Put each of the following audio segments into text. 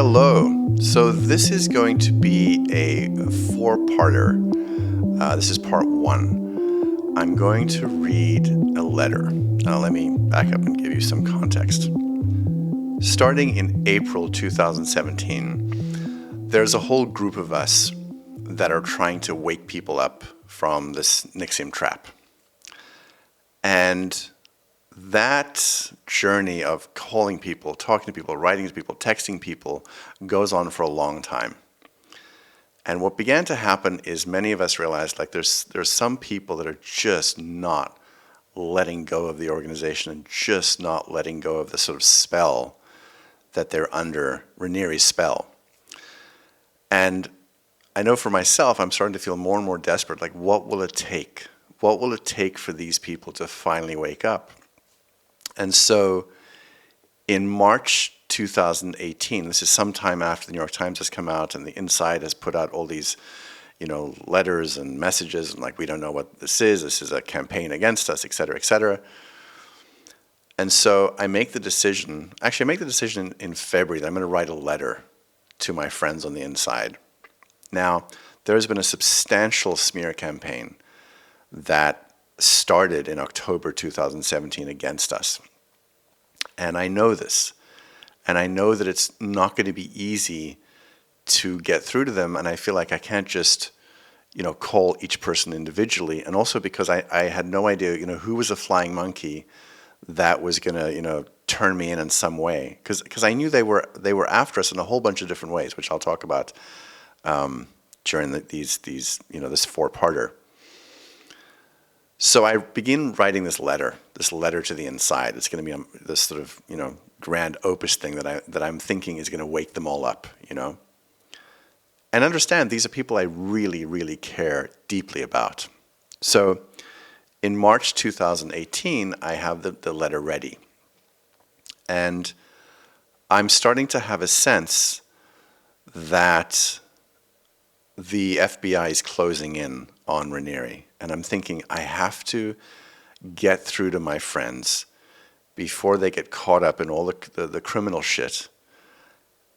Hello. So this is going to be a four-parter. This is part one. I'm going to read a letter. Now let me back up and give you some context. Starting in April 2017, there's a whole group of us that are trying to wake people up from this NXIVM trap. And that journey of calling people, talking to people, writing to people, texting people goes on for a long time. And what began to happen is many of us realized like there's some people that are just not letting go of the organization and just not letting go of the sort of spell that they're under, Raniere's spell. And I know for myself, I'm starting to feel more and more desperate, like what will it take? What will it take for these people to finally wake up? And so in March 2018, this is sometime after the New York Times has come out and the Inside has put out all these, letters and messages and like, we don't know what this is a campaign against us, et cetera, et cetera. And so I make the decision in February that I'm going to write a letter to my friends on the Inside. Now, there's been a substantial smear campaign that started in October 2017 against us. And I know this. And I know that it's not going to be easy to get through to them. And I feel like I can't just, call each person individually. And also because I had no idea, who was a flying monkey that was going to, turn me in some way. Because I knew they were after us in a whole bunch of different ways, which I'll talk about during this four-parter. So I begin writing this letter to the Inside. It's going to be this sort of, grand opus thing that I'm thinking is going to wake them all up, And understand, these are people I really, really care deeply about. So in March 2018, I have the letter ready. And I'm starting to have a sense that the FBI is closing in on Raniere. And I'm thinking, I have to get through to my friends before they get caught up in all the criminal shit.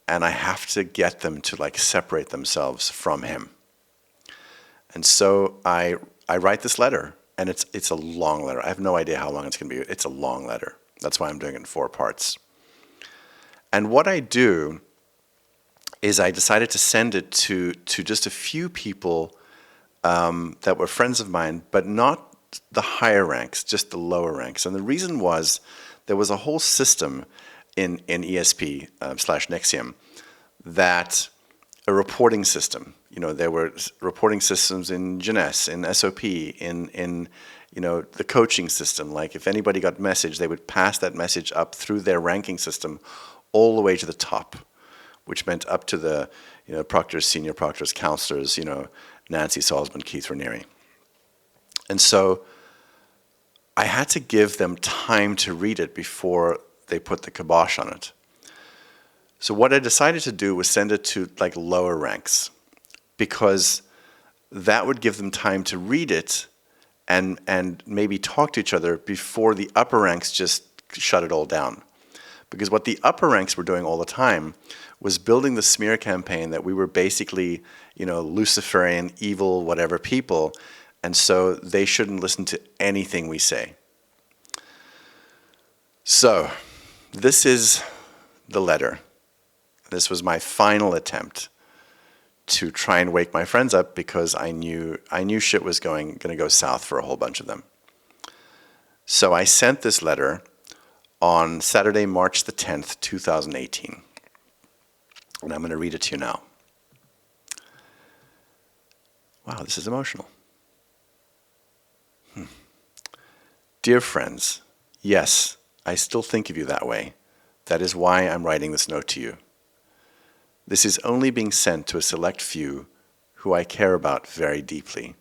And I have to get them to separate themselves from him. And so I write this letter, and it's a long letter. I have no idea how long it's going to be. It's a long letter. That's why I'm doing it in 4 parts. And what I do is I decided to send it to just a few people that were friends of mine, but not the higher ranks, just the lower ranks. And the reason was there was a whole system in ESP / NXIVM that a reporting system. There were reporting systems in Jeunesse, in SOP, in the coaching system. Like if anybody got message, they would pass that message up through their ranking system all the way to the top, which meant up to the proctors, senior proctors, counselors, Nancy Salzman, Keith Raniere. And so I had to give them time to read it before they put the kibosh on it. So what I decided to do was send it to lower ranks, because that would give them time to read it and maybe talk to each other before the upper ranks just shut it all down. Because what the upper ranks were doing all the time was building the smear campaign that we were basically, Luciferian, evil, whatever people, and so they shouldn't listen to anything we say. So, this is the letter. This was my final attempt to try and wake my friends up, because I knew shit was going to go south for a whole bunch of them. So I sent this letter on Saturday, March the 10th, 2018. And I'm going to read it to you now. Wow, this is emotional. Dear friends, yes, I still think of you that way. That is why I'm writing this note to you. This is only being sent to a select few who I care about very deeply.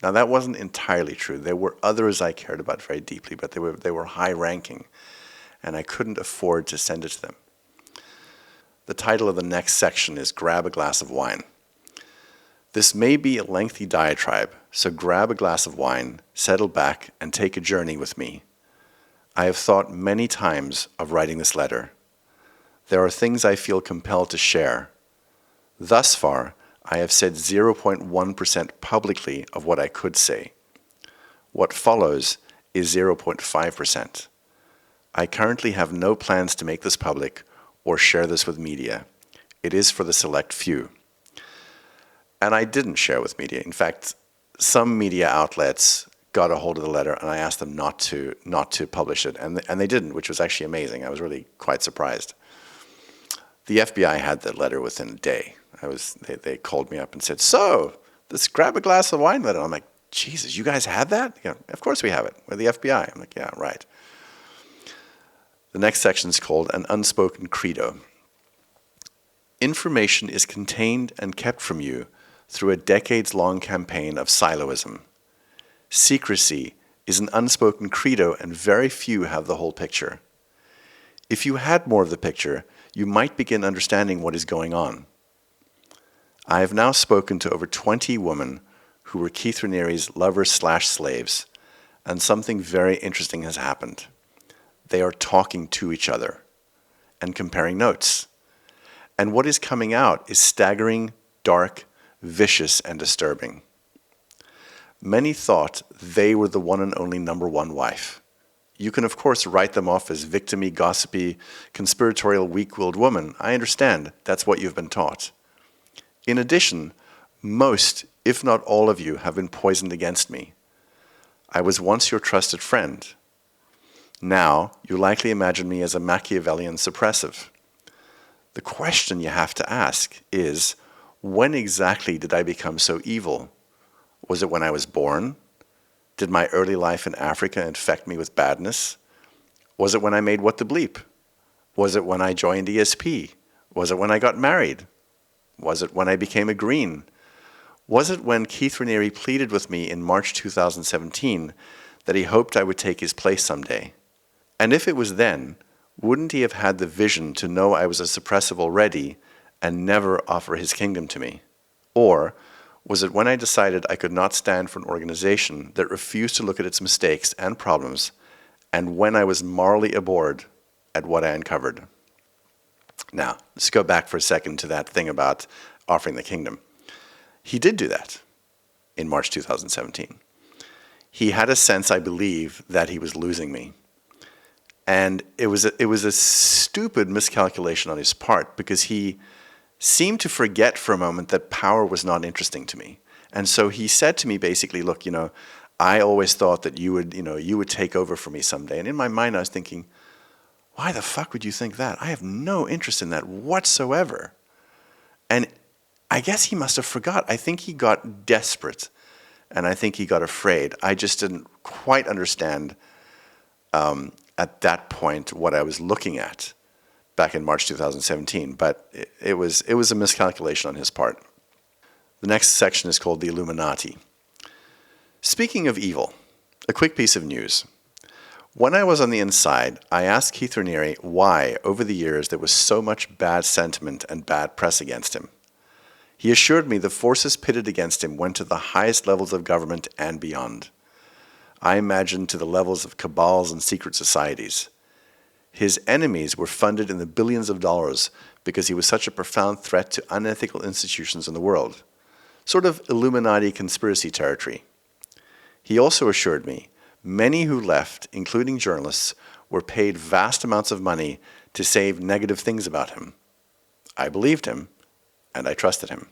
Now that wasn't entirely true. There were others I cared about very deeply, but they were high-ranking, and I couldn't afford to send it to them. The title of the next section is Grab a Glass of Wine. This may be a lengthy diatribe, so grab a glass of wine, settle back, and take a journey with me. I have thought many times of writing this letter. There are things I feel compelled to share. Thus far, I have said 0.1% publicly of what I could say. What follows is 0.5%. I currently have no plans to make this public or share this with media. It is for the select few. And I didn't share with media. In fact, some media outlets got a hold of the letter, and I asked them not to publish it, and they didn't, which was actually amazing. I was really quite surprised. The FBI had that letter within a day. They called me up and said, "So, this grab a glass of wine letter." I'm like, "Jesus, you guys had that?" You know, "Of course we have it. We're the FBI." I'm like, "Yeah, right." The next section is called an unspoken credo. Information is contained and kept from you through a decades-long campaign of siloism. Secrecy is an unspoken credo, and very few have the whole picture. If you had more of the picture, you might begin understanding what is going on. I have now spoken to over 20 women who were Keith Raniere's lovers/slaves, and something very interesting has happened. They are talking to each other and comparing notes. And what is coming out is staggering, dark, vicious, and disturbing. Many thought they were the one and only number one wife. You can, of course, write them off as victim-y, gossipy, conspiratorial, weak-willed woman. I understand. That's what you've been taught. In addition, most, if not all of you, have been poisoned against me. I was once your trusted friend. Now, you likely imagine me as a Machiavellian suppressive. The question you have to ask is, when exactly did I become so evil? Was it when I was born? Did my early life in Africa infect me with badness? Was it when I made What the Bleep? Was it when I joined ESP? Was it when I got married? Was it when I became a Green? Was it when Keith Raniere pleaded with me in March 2017 that he hoped I would take his place someday? And if it was then, wouldn't he have had the vision to know I was a suppressive already and never offer his kingdom to me? Or was it when I decided I could not stand for an organization that refused to look at its mistakes and problems, and when I was morally abhorred at what I uncovered? Now, let's go back for a second to that thing about offering the kingdom. He did do that in March 2017. He had a sense, I believe, that he was losing me. And it was a stupid miscalculation on his part, because he seemed to forget for a moment that power was not interesting to me. And so he said to me basically, "Look, I always thought that you would take over for me someday." And in my mind I was thinking, why the fuck would you think that? I have no interest in that whatsoever. And I guess he must have forgot. I think he got desperate, and I think he got afraid. I just didn't quite understand at that point what I was looking at back in March 2017, but it was a miscalculation on his part. The next section is called the Illuminati. Speaking of evil, a quick piece of news. When I was on the inside, I asked Keith Raniere why, over the years, there was so much bad sentiment and bad press against him. He assured me the forces pitted against him went to the highest levels of government and beyond. I imagined to the levels of cabals and secret societies. His enemies were funded in the billions of dollars because he was such a profound threat to unethical institutions in the world. Sort of Illuminati conspiracy territory. He also assured me many who left, including journalists, were paid vast amounts of money to say negative things about him. I believed him, and I trusted him.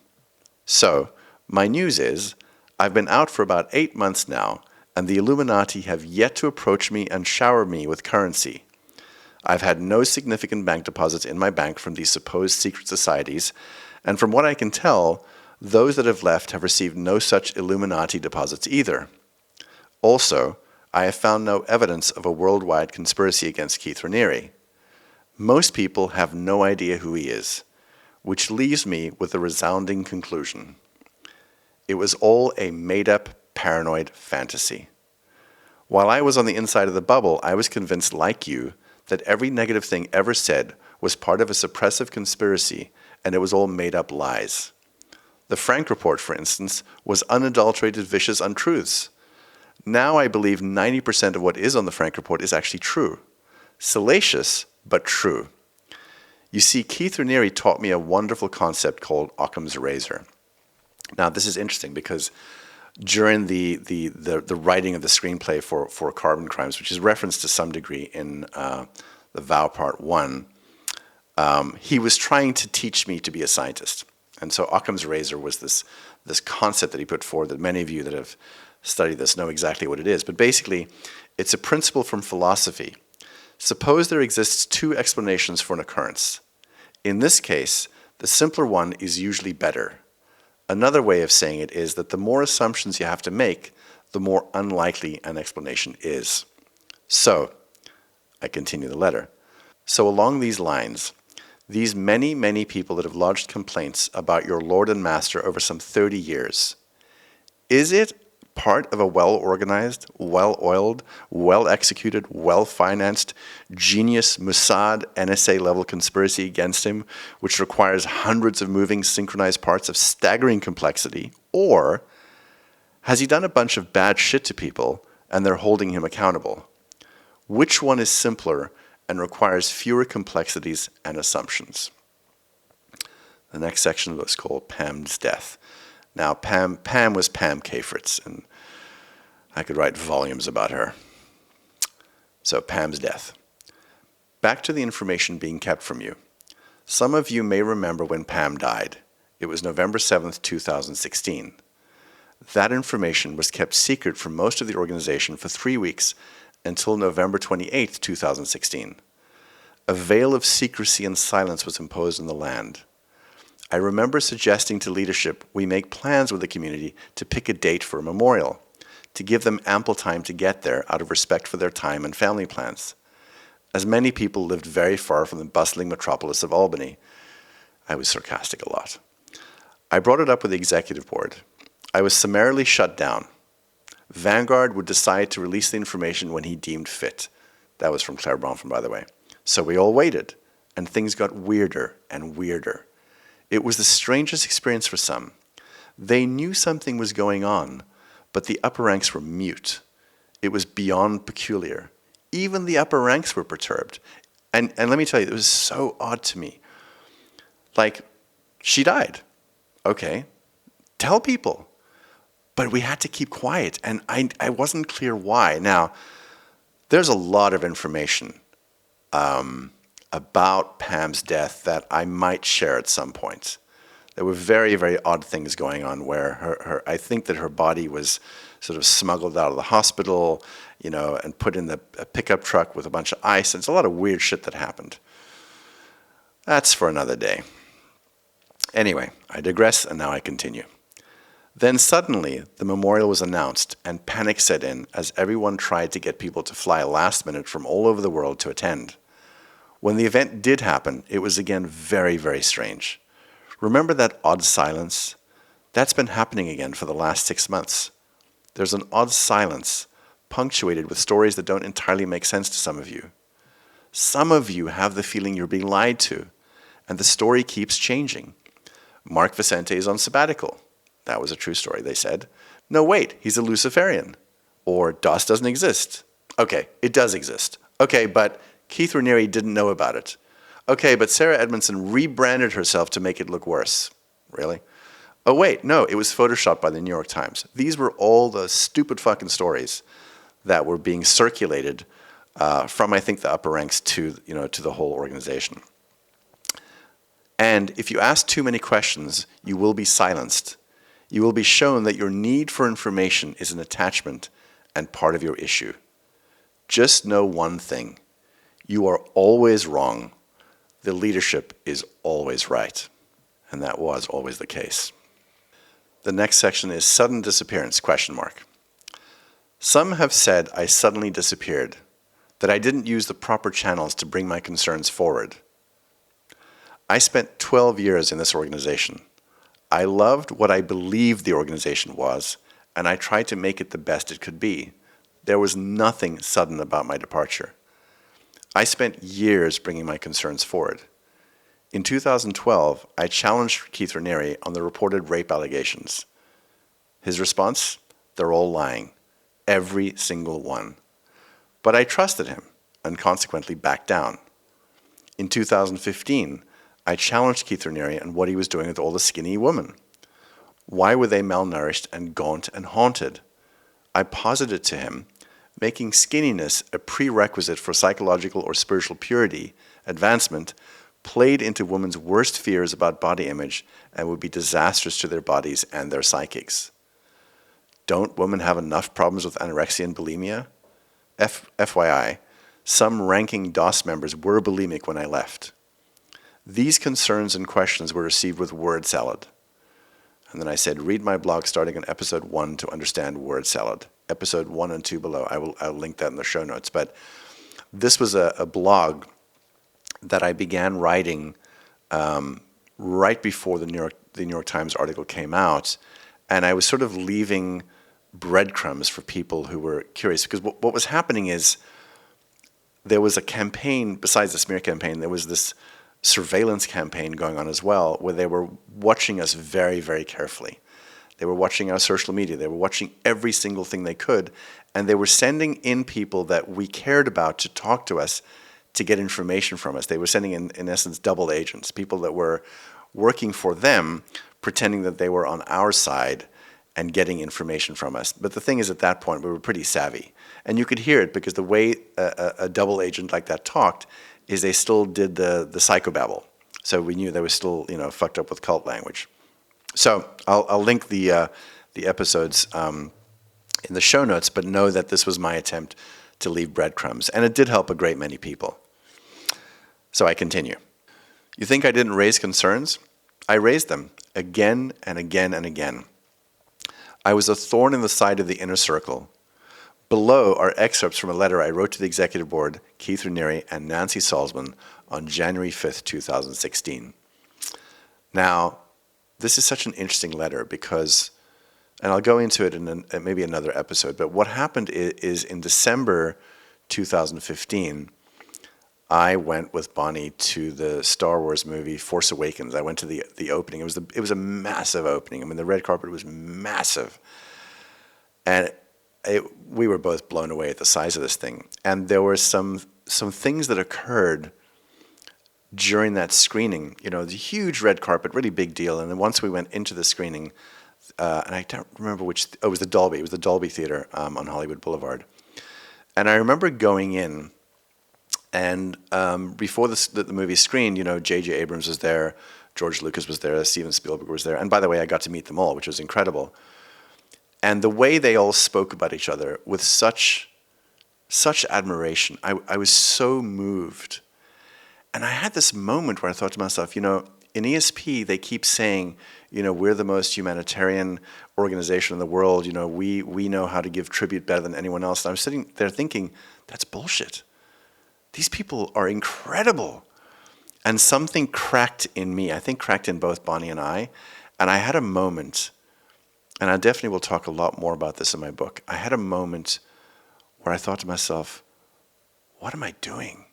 So, my news is, I've been out for about 8 months now, and the Illuminati have yet to approach me and shower me with currency. I've had no significant bank deposits in my bank from these supposed secret societies, and from what I can tell, those that have left have received no such Illuminati deposits either. Also, I have found no evidence of a worldwide conspiracy against Keith Raniere. Most people have no idea who he is, which leaves me with a resounding conclusion. It was all a made-up, paranoid fantasy. While I was on the inside of the bubble, I was convinced, like you, that every negative thing ever said was part of a suppressive conspiracy, and it was all made-up lies. The Frank Report, for instance, was unadulterated, vicious untruths. Now I believe 90% of what is on the Frank Report is actually true. Salacious, but true. You see, Keith Raniere taught me a wonderful concept called Occam's razor. Now, this is interesting because during the writing of the screenplay for Carbon Crimes, which is referenced to some degree in the Vow Part 1, he was trying to teach me to be a scientist. And so Occam's razor was this concept that he put forward that many of you that have studied this know exactly what it is. But basically, it's a principle from philosophy. Suppose there exists two explanations for an occurrence. In this case, the simpler one is usually better. Another way of saying it is that the more assumptions you have to make, the more unlikely an explanation is. So, I continue the letter. So along these lines, these many, many people that have lodged complaints about your Lord and Master over some 30 years, is it part of a well-organized, well-oiled, well-executed, well-financed, genius Mossad NSA-level conspiracy against him, which requires hundreds of moving, synchronized parts of staggering complexity? Or has he done a bunch of bad shit to people and they're holding him accountable? Which one is simpler and requires fewer complexities and assumptions? The next section was called Pam's Death. Now, Pam was Pam Kafritz, and I could write volumes about her. So, Pam's death. Back to the information being kept from you. Some of you may remember when Pam died. It was November 7th, 2016. That information was kept secret from most of the organization for 3 weeks until November 28th, 2016. A veil of secrecy and silence was imposed on the land. I remember suggesting to leadership we make plans with the community to pick a date for a memorial, to give them ample time to get there out of respect for their time and family plans. As many people lived very far from the bustling metropolis of Albany, I was sarcastic a lot. I brought it up with the executive board. I was summarily shut down. Vanguard would decide to release the information when he deemed fit. That was from Claire Bronfman, by the way. So we all waited, and things got weirder and weirder. It was the strangest experience for some. They knew something was going on, but the upper ranks were mute. It was beyond peculiar. Even the upper ranks were perturbed. And let me tell you, it was so odd to me. Like, she died. Okay, tell people. But we had to keep quiet, and I wasn't clear why. Now, there's a lot of information about Pam's death that I might share at some point. There were very, very odd things going on where I think that her body was sort of smuggled out of the hospital, and put in a pickup truck with a bunch of ice. And it's a lot of weird shit that happened. That's for another day. Anyway, I digress, and now I continue. Then suddenly, the memorial was announced, and panic set in as everyone tried to get people to fly last minute from all over the world to attend. When the event did happen, it was again very, very strange. Remember that odd silence? That's been happening again for the last 6 months. There's an odd silence, punctuated with stories that don't entirely make sense to some of you. Some of you have the feeling you're being lied to, and the story keeps changing. Mark Vicente is on sabbatical. That was a true story, they said. No, wait, he's a Luciferian. Or DOS doesn't exist. Okay, it does exist. Okay, but Keith Raniere didn't know about it. Okay, but Sarah Edmondson rebranded herself to make it look worse. Really? Oh wait, no, it was photoshopped by the New York Times. These were all the stupid fucking stories that were being circulated from, I think, the upper ranks to the whole organization. And if you ask too many questions, you will be silenced. You will be shown that your need for information is an attachment and part of your issue. Just know one thing. You are always wrong. The leadership is always right. And that was always the case. The next section is sudden disappearance, ? Some have said I suddenly disappeared, that I didn't use the proper channels to bring my concerns forward. I spent 12 years in this organization. I loved what I believed the organization was, and I tried to make it the best it could be. There was nothing sudden about my departure. I spent years bringing my concerns forward. In 2012, I challenged Keith Raniere on the reported rape allegations. His response? They're all lying. Every single one. But I trusted him, and consequently backed down. In 2015, I challenged Keith Raniere on what he was doing with all the skinny women. Why were they malnourished and gaunt and haunted? I posited to him, making skinniness a prerequisite for psychological or spiritual purity, advancement, played into women's worst fears about body image and would be disastrous to their bodies and their psychics. Don't women have enough problems with anorexia and bulimia? FYI, some ranking DOS members were bulimic when I left. These concerns and questions were received with word salad. And then I said, read my blog starting on episode 1 to understand word salad. Episode 1 and 2 below. I'll link that in the show notes. But this was a blog that I began writing right before the New York Times article came out. And I was sort of leaving breadcrumbs for people who were curious. Because what was happening is there was a campaign, besides the smear campaign, there was this surveillance campaign going on as well, where they were watching us very, very carefully. They were watching our social media. They were watching every single thing they could. And they were sending in people that we cared about to talk to us, to get information from us. They were sending in essence, double agents, people that were working for them, pretending that they were on our side and getting information from us. But the thing is, at that point, we were pretty savvy. And you could hear it because the way a double agent like that talked is they still did the psychobabble. So we knew they were still, fucked up with cult language. So I'll link the episodes in the show notes, but know that this was my attempt to leave breadcrumbs. And it did help a great many people. So I continue. You think I didn't raise concerns? I raised them again and again and again. I was a thorn in the side of the inner circle. Below are excerpts from a letter I wrote to the executive board, Keith Raniere and Nancy Salzman, on January 5th, 2016. Now, this is such an interesting letter because, and I'll go into it in maybe another episode, but what happened is in December 2015, I went with Bonnie to the Star Wars movie Force Awakens. I went to the opening. It was a massive opening. I mean, the red carpet was massive. And we were both blown away at the size of this thing. And there were some things that occurred during that screening. The huge red carpet, really big deal. And then once we went into the screening, and I don't remember it was the Dolby. It was the Dolby Theater on Hollywood Boulevard. And I remember going in, and before the movie screened, J.J. Abrams was there, George Lucas was there, Steven Spielberg was there. And by the way, I got to meet them all, which was incredible. And the way they all spoke about each other with such admiration, I was so moved. And I had this moment where I thought to myself, in ESP, they keep saying, we're the most humanitarian organization in the world. We know how to give tribute better than anyone else. And I was sitting there thinking, that's bullshit. These people are incredible. And something cracked in me. I think cracked in both Bonnie and I. And I had a moment, and I definitely will talk a lot more about this in my book. I had a moment where I thought to myself, what am I doing?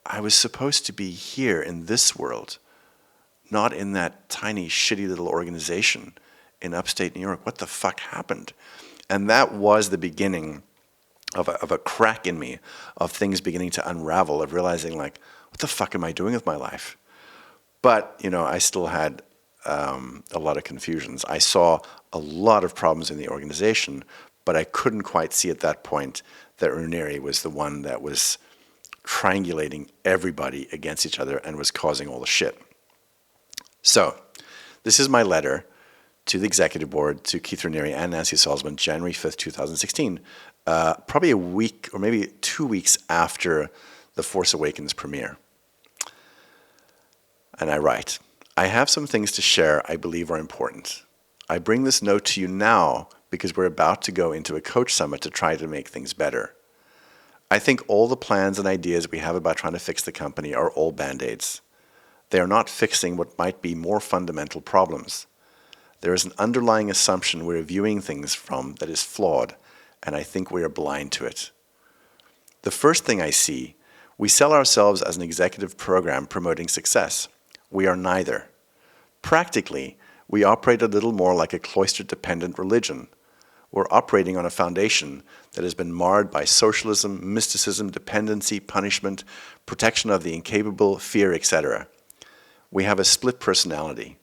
I was supposed to be here in this world, not in that tiny, shitty little organization in upstate New York. What the fuck happened? And that was the beginning of a crack in me, of things beginning to unravel, of realizing, what the fuck am I doing with my life? But, I still had a lot of confusions. I saw a lot of problems in the organization, but I couldn't quite see at that point that Raniere was the one that was triangulating everybody against each other and was causing all the shit. So, this is my letter to the executive board, to Keith Raniere and Nancy Salzman, January 5th, 2016, probably a week or maybe 2 weeks after the Force Awakens premiere. And I write, I have some things to share I believe are important. I bring this note to you now because we're about to go into a coach summit to try to make things better. I think all the plans and ideas we have about trying to fix the company are all Band-Aids. They are not fixing what might be more fundamental problems. There is an underlying assumption we're viewing things from that is flawed, and I think we are blind to it. The first thing I see, we sell ourselves as an executive program promoting success. We are neither. Practically, we operate a little more like a cloistered dependent religion. We're operating on a foundation that has been marred by socialism, mysticism, dependency, punishment, protection of the incapable, fear, etc. We have a split personality.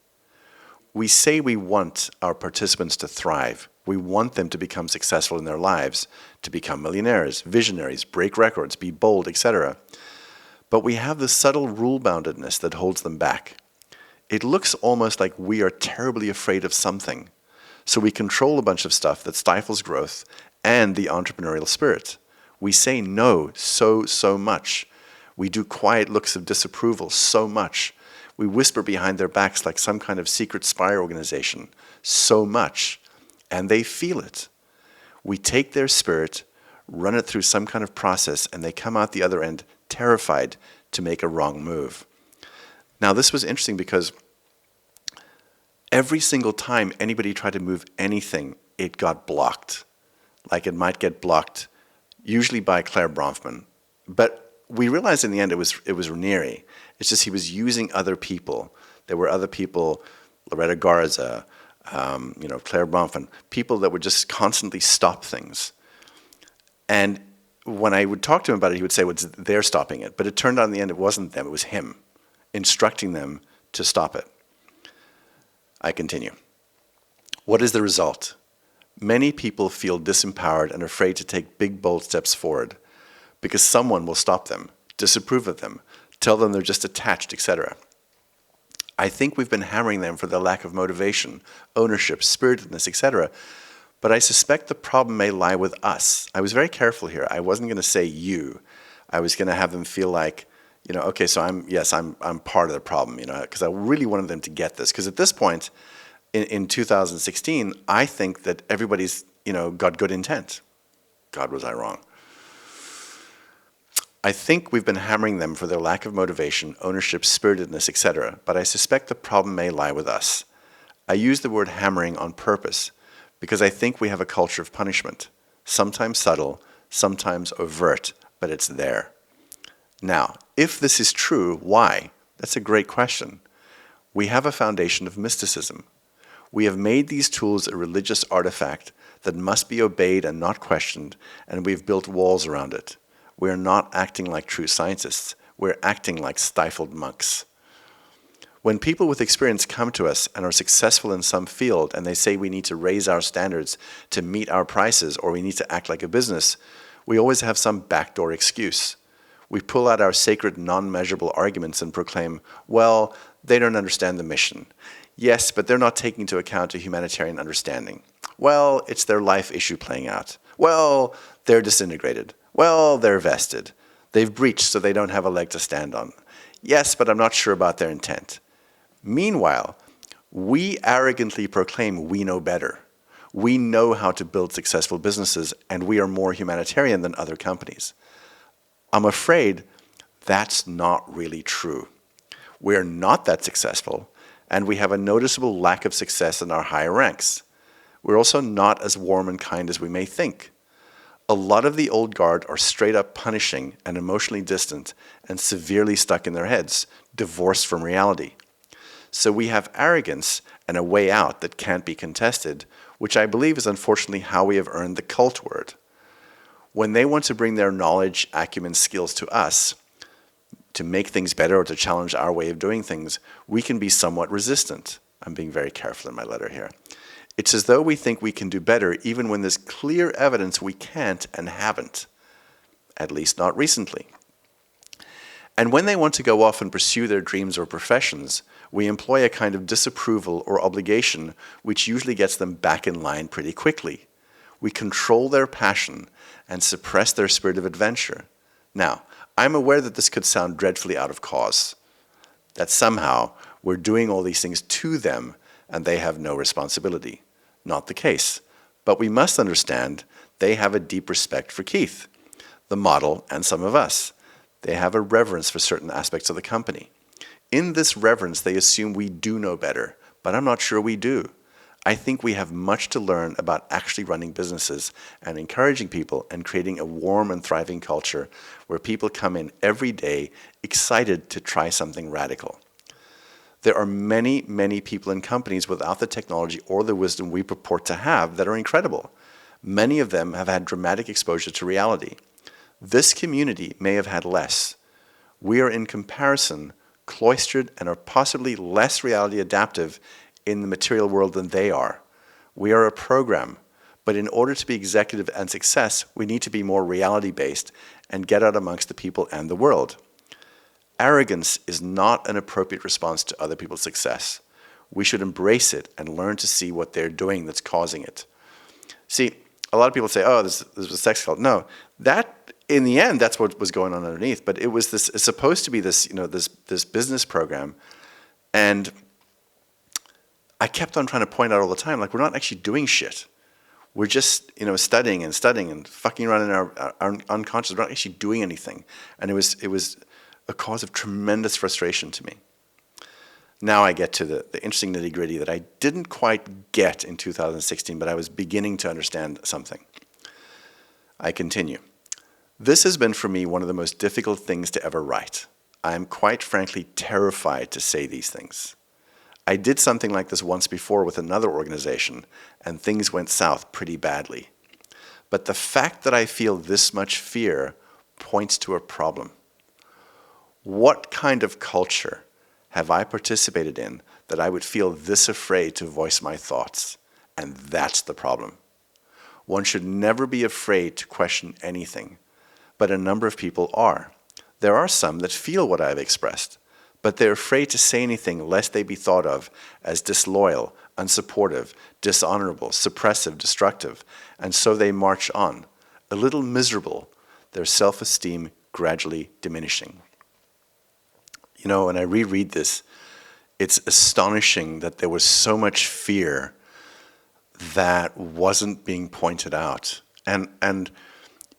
We say we want our participants to thrive. We want them to become successful in their lives, to become millionaires, visionaries, break records, be bold, etc. But we have this subtle rule-boundedness that holds them back. It looks almost like we are terribly afraid of something. So we control a bunch of stuff that stifles growth and the entrepreneurial spirit. We say no so much. We do quiet looks of disapproval so much. We whisper behind their backs like some kind of secret spy organization so much. And they feel it. We take their spirit, run it through some kind of process, and they come out the other end terrified to make a wrong move. Now, this was interesting because every single time anybody tried to move anything, it got blocked. Like it might get blocked, usually by Claire Bronfman. But we realized in the end it was Raniere. It's just he was using other people. There were other people, Loretta Garza, Claire Bronfman, people that would just constantly stop things. And when I would talk to him about it, he would say, well, they're stopping it. But it turned out in the end it wasn't them, it was him, instructing them to stop it. I continue. What is the result? Many people feel disempowered and afraid to take big, bold steps forward because someone will stop them, disapprove of them, tell them they're just attached, etc. I think we've been hammering them for their lack of motivation, ownership, spiritedness, etc. But I suspect the problem may lie with us. I was very careful here. I wasn't going to say you. I was going to have them feel like, okay, so I'm part of the problem, because I really wanted them to get this. Because at this point, in 2016, I think that everybody's, got good intent. God, was I wrong? I think we've been hammering them for their lack of motivation, ownership, spiritedness, etc. But I suspect the problem may lie with us. I use the word hammering on purpose because I think we have a culture of punishment, sometimes subtle, sometimes overt, but it's there. Now, if this is true, why? That's a great question. We have a foundation of mysticism. We have made these tools a religious artifact that must be obeyed and not questioned, and we've built walls around it. We are not acting like true scientists. We're acting like stifled monks. When people with experience come to us and are successful in some field and they say we need to raise our standards to meet our prices or we need to act like a business, we always have some backdoor excuse. We pull out our sacred non-measurable arguments and proclaim, well, they don't understand the mission. Yes, but they're not taking into account a humanitarian understanding. Well, it's their life issue playing out. Well, they're disintegrated. Well, they're vested. They've breached so they don't have a leg to stand on. Yes, but I'm not sure about their intent. Meanwhile, we arrogantly proclaim we know better. We know how to build successful businesses, and we are more humanitarian than other companies. I'm afraid that's not really true. We're not that successful, and we have a noticeable lack of success in our higher ranks. We're also not as warm and kind as we may think. A lot of the old guard are straight up punishing and emotionally distant and severely stuck in their heads, divorced from reality. So we have arrogance and a way out that can't be contested, which I believe is unfortunately how we have earned the cult word. When they want to bring their knowledge, acumen, skills to us, to make things better or to challenge our way of doing things, we can be somewhat resistant. I'm being very careful in my letter here. It's as though we think we can do better even when there's clear evidence we can't and haven't, at least not recently. And when they want to go off and pursue their dreams or professions, we employ a kind of disapproval or obligation which usually gets them back in line pretty quickly. We control their passion and suppress their spirit of adventure. Now, I'm aware that this could sound dreadfully out of cause, that somehow we're doing all these things to them and they have no responsibility. Not the case. But we must understand they have a deep respect for Keith, the model, and some of us. They have a reverence for certain aspects of the company. In this reverence, they assume we do know better, but I'm not sure we do. I think we have much to learn about actually running businesses and encouraging people and creating a warm and thriving culture where people come in every day excited to try something radical. There are many, many people and companies without the technology or the wisdom we purport to have that are incredible. Many of them have had dramatic exposure to reality. This community may have had less. We are in comparison cloistered and are possibly less reality adaptive in the material world than they are. We are a program, but in order to be executive and success, we need to be more reality-based and get out amongst the people and the world. Arrogance is not an appropriate response to other people's success. We should embrace it and learn to see what they're doing that's causing it. See, a lot of people say, oh, this was a sex cult. No, that, in the end, that's what was going on underneath. But it was this, it's supposed to be this, this business program. And I kept on trying to point out all the time, like, we're not actually doing shit. We're just, studying and fucking around in our unconscious. We're not actually doing anything. And it was a cause of tremendous frustration to me. Now I get to the interesting nitty-gritty that I didn't quite get in 2016, but I was beginning to understand something. I continue. This has been for me one of the most difficult things to ever write. I am quite frankly terrified to say these things. I did something like this once before with another organization, and things went south pretty badly. But the fact that I feel this much fear points to a problem. What kind of culture have I participated in that I would feel this afraid to voice my thoughts? And that's the problem. One should never be afraid to question anything, but a number of people are. There are some that feel what I've expressed, but they're afraid to say anything lest they be thought of as disloyal, unsupportive, dishonorable, suppressive, destructive, and so they march on, a little miserable, their self-esteem gradually diminishing. When I reread this, it's astonishing that there was so much fear that wasn't being pointed out. And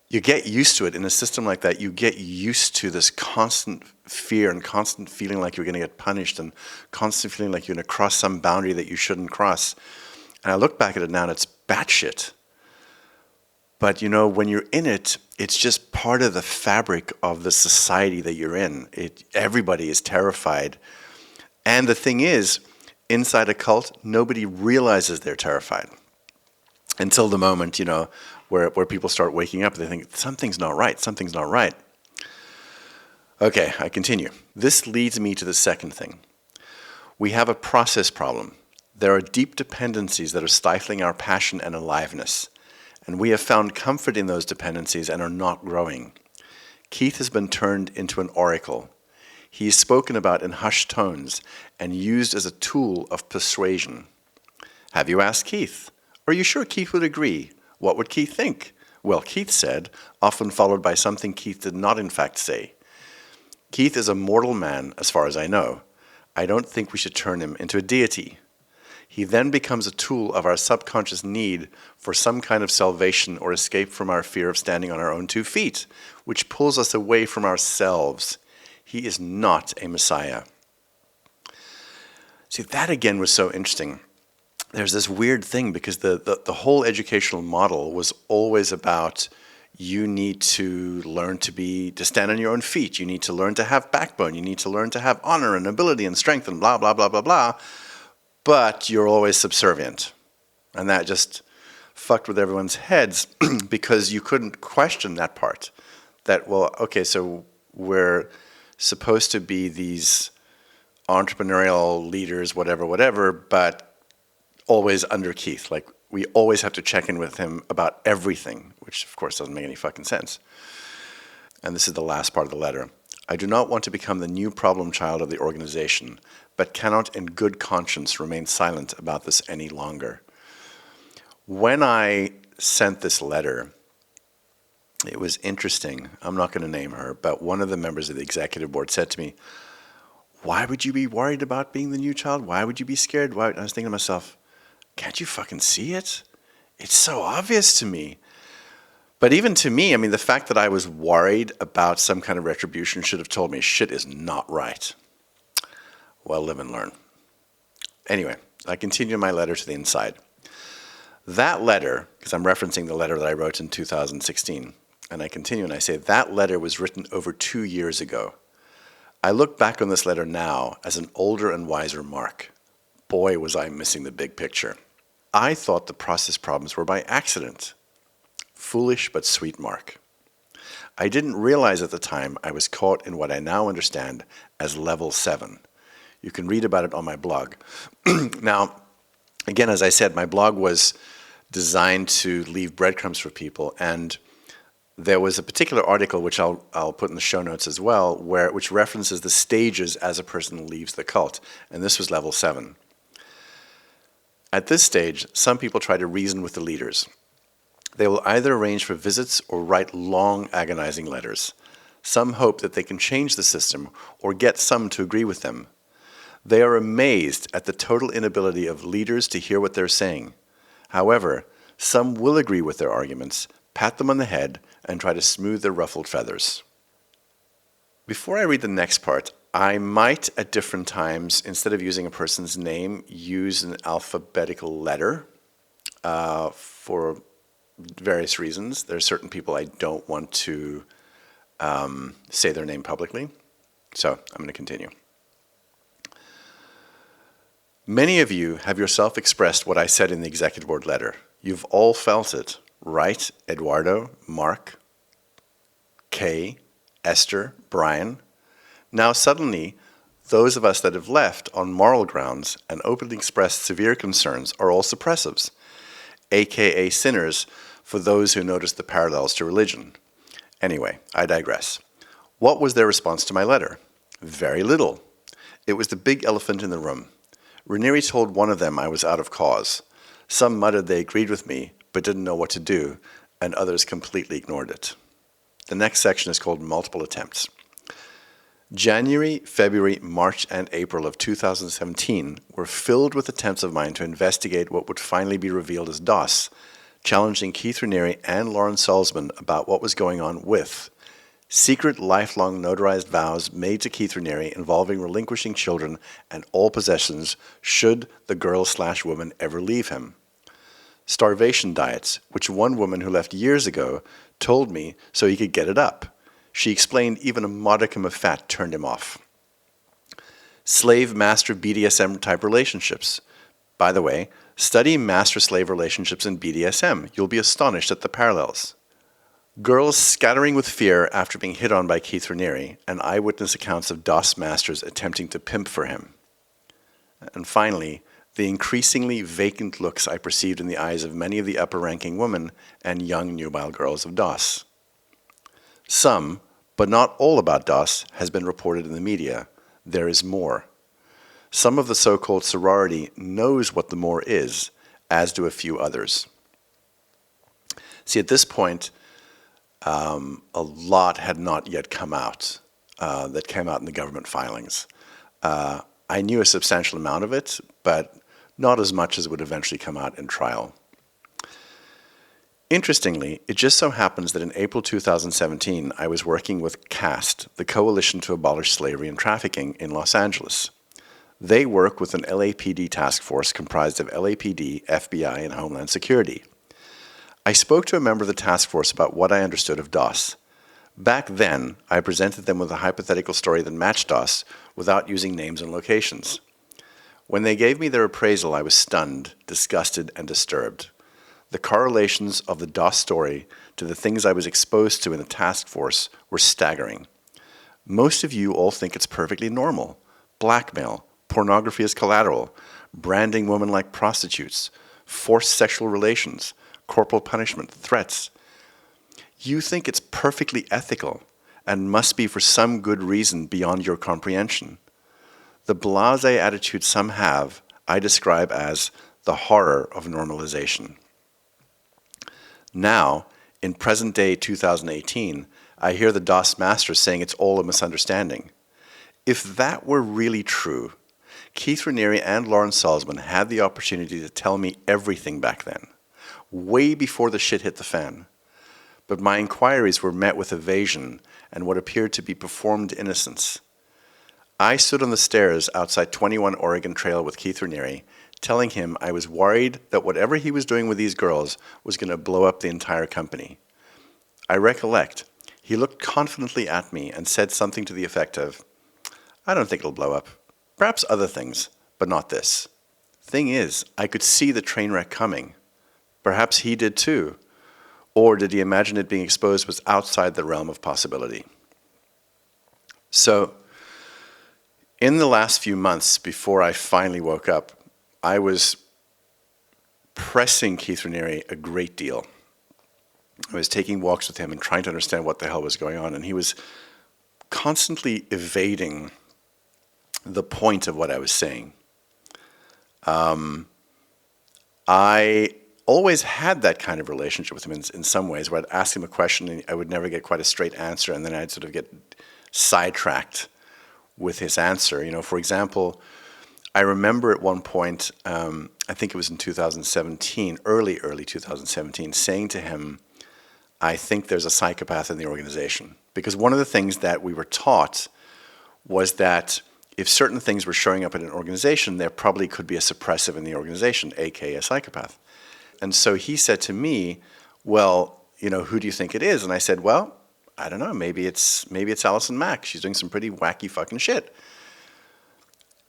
you get used to it in a system like that. You get used to this constant fear and constant feeling like you're going to get punished and constant feeling like you're going to cross some boundary that you shouldn't cross. And I look back at it now and it's batshit. But when you're in it, it's just part of the fabric of the society that you're in. Everybody is terrified. And the thing is, inside a cult, nobody realizes they're terrified. Until the moment, where people start waking up, they think, something's not right, something's not right. Okay, I continue. This leads me to the second thing. We have a process problem. There are deep dependencies that are stifling our passion and aliveness. And we have found comfort in those dependencies and are not growing. Keith has been turned into an oracle. He is spoken about in hushed tones and used as a tool of persuasion. Have you asked Keith? Are you sure Keith would agree? What would Keith think? Well, Keith said, often followed by something Keith did not in fact say. Keith is a mortal man, as far as I know. I don't think we should turn him into a deity. He then becomes a tool of our subconscious need for some kind of salvation or escape from our fear of standing on our own 2 feet, which pulls us away from ourselves. He is not a Messiah. See, that again was so interesting. There's this weird thing because the whole educational model was always about you need to learn to stand on your own feet. You need to learn to have backbone. You need to learn to have honor and ability and strength and blah, blah, blah, blah, blah. But you're always subservient. And that just fucked with everyone's heads because you couldn't question that part. That, well, okay, so we're supposed to be these entrepreneurial leaders, whatever, but always under Keith. Like, we always have to check in with him about everything, which of course doesn't make any fucking sense. And this is the last part of the letter. I do not want to become the new problem child of the organization, but cannot in good conscience remain silent about this any longer. When I sent this letter, it was interesting. I'm not going to name her, but one of the members of the executive board said to me, why would you be worried about being the new child? Why would you be scared? Why? I was thinking to myself, can't you fucking see it? It's so obvious to me. But even to me, I mean, the fact that I was worried about some kind of retribution should have told me shit is not right. Well, live and learn. Anyway, I continue my letter to the inside. That letter, because I'm referencing the letter that I wrote in 2016, and I continue and I say, that letter was written over 2 years ago. I look back on this letter now as an older and wiser Mark. Boy, was I missing the big picture. I thought the process problems were by accident. Foolish but sweet mark. I didn't realize at the time I was caught in what I now understand as level 7. You can read about it on my blog. Now, again, as I said, my blog was designed to leave breadcrumbs for people, and there was a particular article, which I'll put in the show notes as well, which references the stages as a person leaves the cult, and this was level 7. At this stage, some people try to reason with the leaders. They will either arrange for visits or write long, agonizing letters. Some hope that they can change the system or get some to agree with them. They are amazed at the total inability of leaders to hear what they're saying. However, some will agree with their arguments, pat them on the head, and try to smooth their ruffled feathers. Before I read the next part, I might at different times, instead of using a person's name, use an alphabetical letter for various reasons. There are certain people I don't want to say their name publicly. So I'm going to continue. Many of you have yourself expressed what I said in the executive board letter. You've all felt it, right? Eduardo, Mark, Kay, Esther, Brian. Now suddenly, those of us that have left on moral grounds and openly expressed severe concerns are all suppressives, aka sinners for those who notice the parallels to religion. Anyway, I digress. What was their response to my letter? Very little. It was the big elephant in the room. Raniere told one of them I was out of cause. Some muttered they agreed with me, but didn't know what to do, and others completely ignored it. The next section is called Multiple Attempts. January, February, March, and April of 2017 were filled with attempts of mine to investigate what would finally be revealed as DOS, challenging Keith Raniere and Lauren Salzman about what was going on with secret, lifelong, notarized vows made to Keith Raniere involving relinquishing children and all possessions should the girl/woman ever leave him. Starvation diets, which one woman who left years ago told me so he could get it up. She explained even a modicum of fat turned him off. Slave-master BDSM type relationships. By the way, study master-slave relationships in BDSM. You'll be astonished at the parallels. Girls scattering with fear after being hit on by Keith Raniere, and eyewitness accounts of DOS masters attempting to pimp for him. And finally, the increasingly vacant looks I perceived in the eyes of many of the upper-ranking women and young nubile girls of DOS. Some, but not all about DOS, has been reported in the media. There is more. Some of the so-called sorority knows what the more is, as do a few others. See, at this point, a lot had not yet come out that came out in the government filings. I knew a substantial amount of it, but not as much as would eventually come out in trial. Interestingly, it just so happens that in April 2017, I was working with CAST, the Coalition to Abolish Slavery and Trafficking in Los Angeles. They work with an LAPD task force comprised of LAPD, FBI, and Homeland Security. I spoke to a member of the task force about what I understood of DOS. Back then, I presented them with a hypothetical story that matched DOS without using names and locations. When they gave me their appraisal, I was stunned, disgusted, and disturbed. The correlations of the DOS story to the things I was exposed to in the task force were staggering. Most of you all think it's perfectly normal. Blackmail, pornography as collateral, branding women like prostitutes, forced sexual relations, corporal punishment, threats. You think it's perfectly ethical and must be for some good reason beyond your comprehension. The blasé attitude some have, I describe as the horror of normalization. Now, in present-day 2018, I hear the DOS masters saying it's all a misunderstanding. If that were really true, Keith Raniere and Lauren Salzman had the opportunity to tell me everything back then, way before the shit hit the fan. But my inquiries were met with evasion and what appeared to be performed innocence. I stood on the stairs outside 21 Oregon Trail with Keith Raniere, telling him I was worried that whatever he was doing with these girls was going to blow up the entire company. I recollect, he looked confidently at me and said something to the effect of, "I don't think it'll blow up. Perhaps other things, but not this." Thing is, I could see the train wreck coming. Perhaps he did too. Or did he imagine it being exposed was outside the realm of possibility? So, in the last few months before I finally woke up, I was pressing Keith Raniere a great deal. I was taking walks with him and trying to understand what the hell was going on, and he was constantly evading the point of what I was saying. I always had that kind of relationship with him in some ways, where I'd ask him a question and I would never get quite a straight answer, and then I'd sort of get sidetracked with his answer. You know, for example, I remember at one point, I think it was in 2017, early 2017, saying to him, I think there's a psychopath in the organization. Because one of the things that we were taught was that if certain things were showing up in an organization, there probably could be a suppressive in the organization, aka a psychopath. And so he said to me, well, you know, who do you think it is? And I said, well, I don't know, maybe it's Alison Mack. She's doing some pretty wacky fucking shit.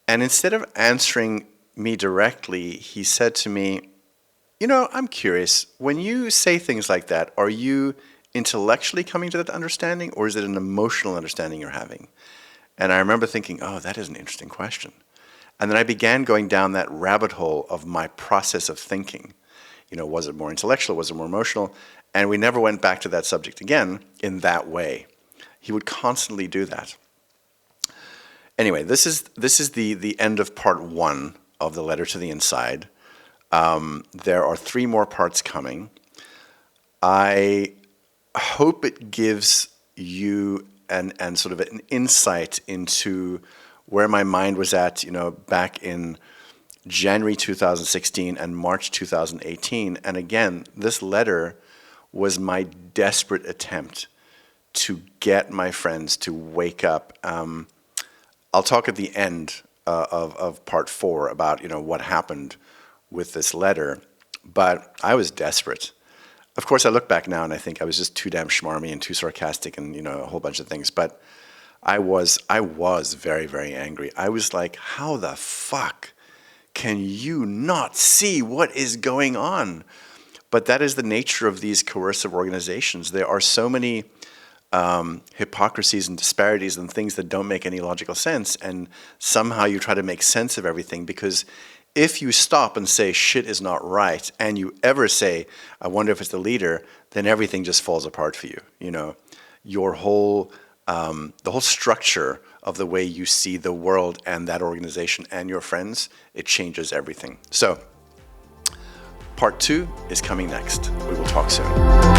And instead of answering me directly, he said to me, you know, I'm curious, when you say things like that, are you intellectually coming to that understanding, or is it an emotional understanding you're having? And I remember thinking, oh, that is an interesting question. And then I began going down that rabbit hole of my process of thinking. You know, was it more intellectual? Was it more emotional? And we never went back to that subject again in that way. He would constantly do that. Anyway, this is the end of part 1 of the letter to the inside. There are 3 more parts coming. I hope it gives you and sort of an insight into where my mind was at, you know, back in January 2016 and March 2018. And again, this letter was my desperate attempt to get my friends to wake up. I'll talk at the end of part 4 about, you know, what happened with this letter, but I was desperate. Of course, I look back now and I think I was just too damn schmarmy and too sarcastic and, you know, a whole bunch of things. But I was very, very angry. I was like, how the fuck can you not see what is going on? But that is the nature of these coercive organizations. There are so many hypocrisies and disparities and things that don't make any logical sense. And somehow you try to make sense of everything, because if you stop and say shit is not right, and you ever say, I wonder if it's the leader, then everything just falls apart for you. You know, your whole, the whole structure of the way you see the world and that organization and your friends, it changes everything. So, part 2 is coming next. We will talk soon.